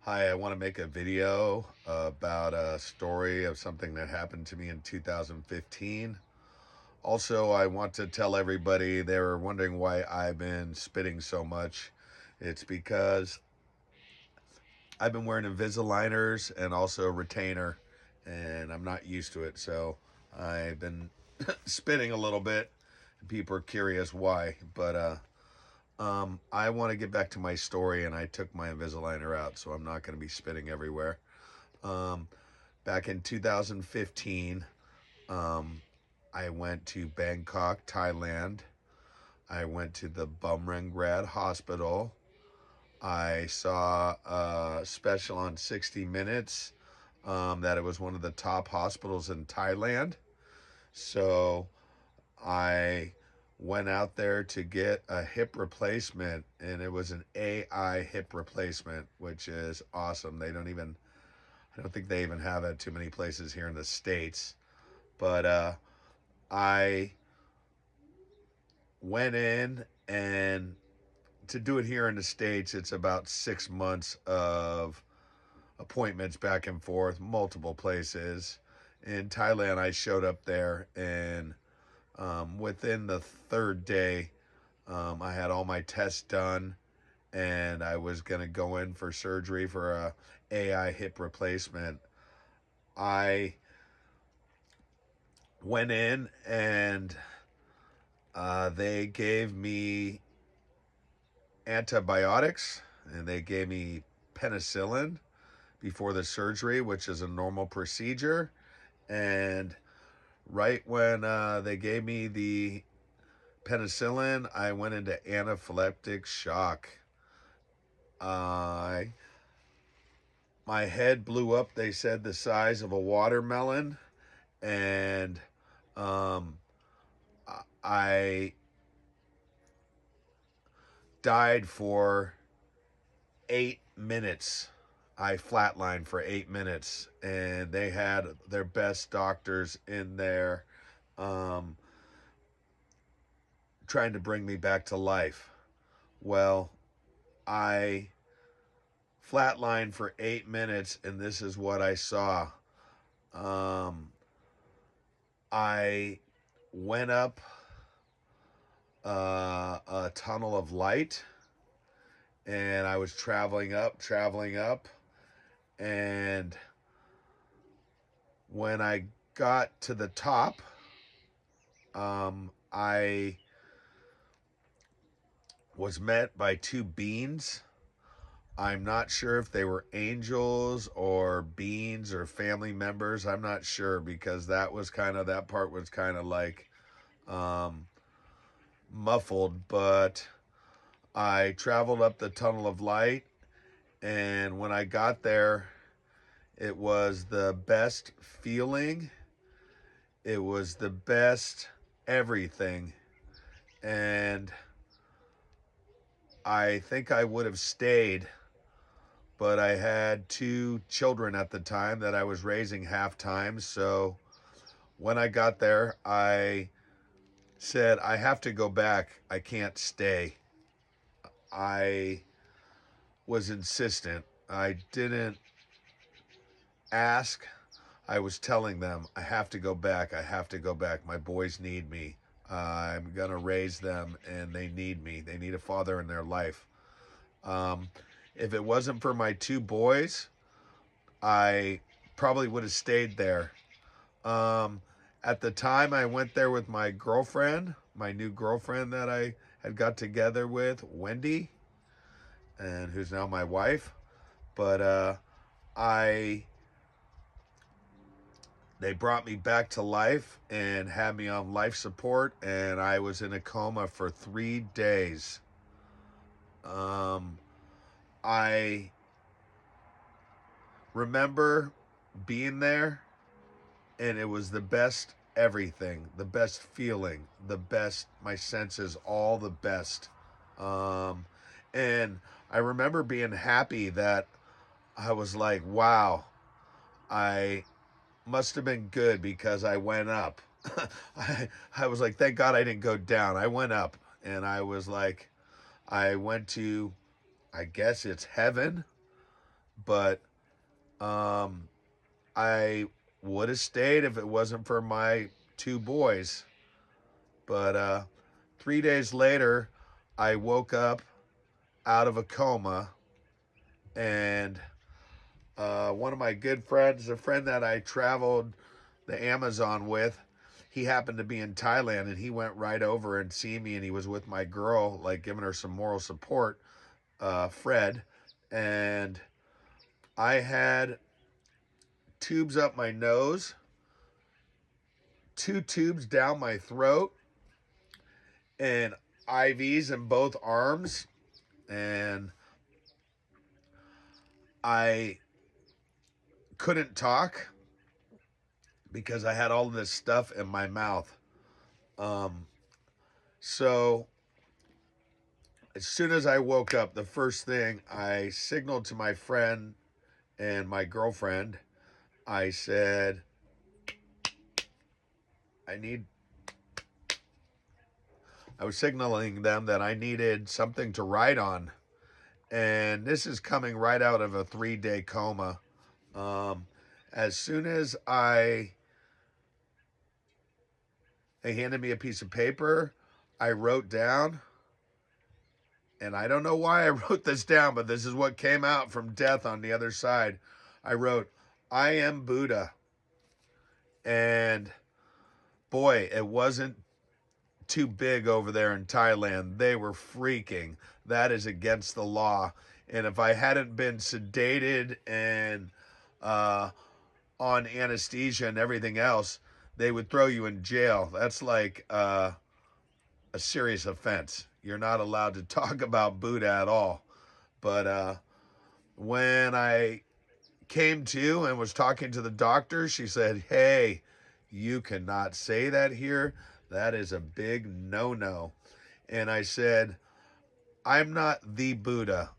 Hi, I want to make a video about a story of something that happened to me in 2015. Also, I want to tell everybody they were wondering why I've been spitting so much. It's because I've been wearing Invisaligners and also a retainer, and I'm not used to it. So I've been spitting a little bit. People are curious why, but I want to get back to my story, and I took my Invisaligner out, so I'm not going to be spitting everywhere. Um, Back in 2015, um, I went to Bangkok, Thailand. I went to the Bumrungrad Hospital. I saw a special on 60 Minutes that it was one of the top hospitals in Thailand. So I went out there to get a hip replacement, and it was an AI hip replacement, which is awesome. I don't think they even have it too many places here in the States. But I went in, and to do it here in the States, it's about 6 months of appointments back and forth, multiple places. In Thailand, I showed up there, and within the third day, I had all my tests done, and I was going to go in for surgery for a AI hip replacement. I went in, and they gave me antibiotics, and they gave me penicillin before the surgery, which is a normal procedure. And right when they gave me the penicillin, I went into anaphylactic shock. Uh, my head blew up, they said, the size of a watermelon. And um, I died for 8 minutes. I flatlined for 8 minutes, and they had their best doctors in there um, trying to bring me back to life. Well, I flatlined for 8 minutes, and this is what I saw. Um, I went up a tunnel of light, and I was traveling up, and when I got to the top, I was met by two beings. I'm not sure if they were angels or beings or family members. I'm not sure, because that part was kind of like um, muffled. But I traveled up the tunnel of light, and when I got there, it was the best feeling. It was the best everything. And I think I would have stayed, but I had two children at the time that I was raising half time. So when I got there, I said, I have to go back. I can't stay. I was insistent. I didn't ask. I was telling them, I have to go back. I have to go back. My boys need me. I'm going to raise them, and they need me. They need a father in their life. Um, if it wasn't for my two boys, I probably would have stayed there. Um, at the time, I went there with my girlfriend, my new girlfriend that I had got together with, Wendy, and who's now my wife. But I they brought me back to life and had me on life support, and I was in a coma for 3 days. Um, I remember being there, and it was the best everything, the best feeling, the best, my senses, all the best. Um, and I remember being happy that I was like, wow, I must have been good because I went up. I was like, thank God I didn't go down. I went up, and I was like, I went to, I guess it's heaven, but um, I would have stayed if it wasn't for my two boys. But 3 days later, I woke up out of a coma, and one of my good friends, a friend that I traveled the Amazon with, he happened to be in Thailand, and he went right over and see me, and he was with my girl, like giving her some moral support, Fred, and I had tubes up my nose, two tubes down my throat, and IVs in both arms, and I couldn't talk because I had all of this stuff in my mouth. Um, so as soon as I woke up, the first thing I signaled to my friend and my girlfriend, I said, I need, I was signaling them that I needed something to write on. And this is coming right out of a 3 day coma. Um, as soon as they handed me a piece of paper, I wrote down, and I don't know why I wrote this down, but this is what came out from death on the other side. I wrote, I am Buddha. And boy, it wasn't too big over there in Thailand. They were freaking. That is against the law. And if I hadn't been sedated and uh, on anesthesia and everything else, they would throw you in jail. That's like a serious offense. You're not allowed to talk about Buddha at all. But when I came to and was talking to the doctor, she said, "Hey, you cannot say that here. That is a big no-no." And I said, "I'm not the Buddha.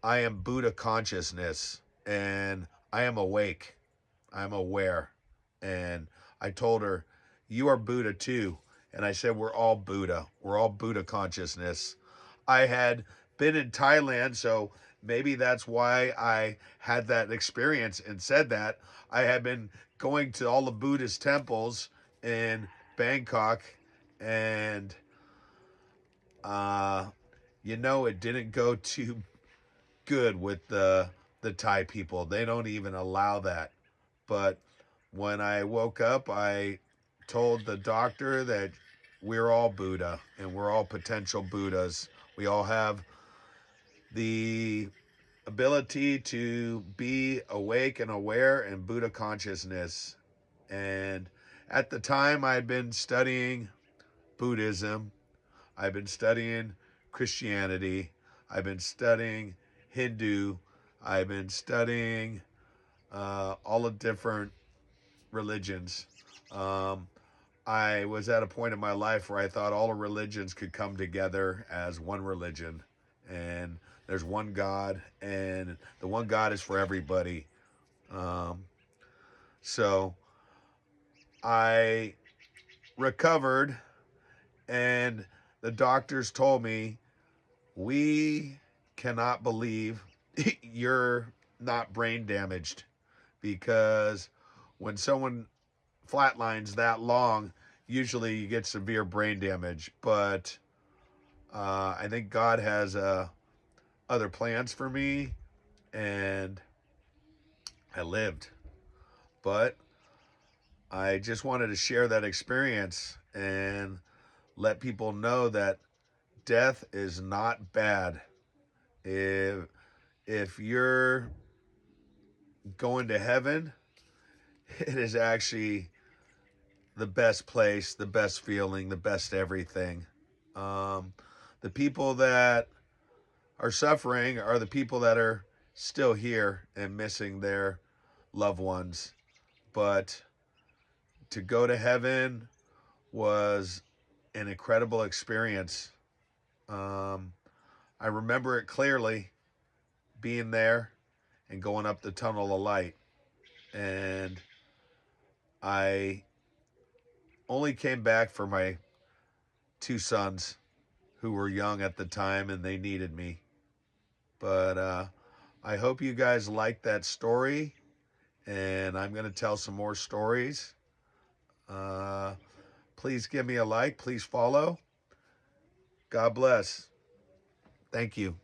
I am Buddha consciousness, and I am awake. I'm aware." And I told her, "You are Buddha too." And I said, "We're all Buddha. We're all Buddha consciousness." I had been in Thailand, so maybe that's why I had that experience and said that. I had been going to all the Buddhist temples in Bangkok, and uh, it didn't go too good with the Thai people. They don't even allow that. But when I woke up, I told the doctor that we're all Buddha and we're all potential Buddhas. We all have the ability to be awake and aware in Buddha consciousness. And at the time, I'd been studying Buddhism, I've been studying Christianity, I've been studying Hindu, I've been studying all the different religions. Um, I was at a point in my life where I thought all the religions could come together as one religion. And there's one God, and the one God is for everybody. Um, so I recovered, and the doctors told me, "We cannot believe you're not brain damaged, because when someone flatlines that long, usually you get severe brain damage. But I think God has other plans for me, and I lived. But I just wanted to share that experience and let people know that death is not bad. If you're going to heaven, it is actually the best place, the best feeling, the best everything. Um, the people that are suffering are the people that are still here and missing their loved ones. But to go to heaven was an incredible experience. Um, I remember it clearly, being there and going up the tunnel of light. And I only came back for my two sons who were young at the time and they needed me. But I hope you guys liked that story, and I'm going to tell some more stories. Uh, Please give me a like. Please follow. God bless. Thank you.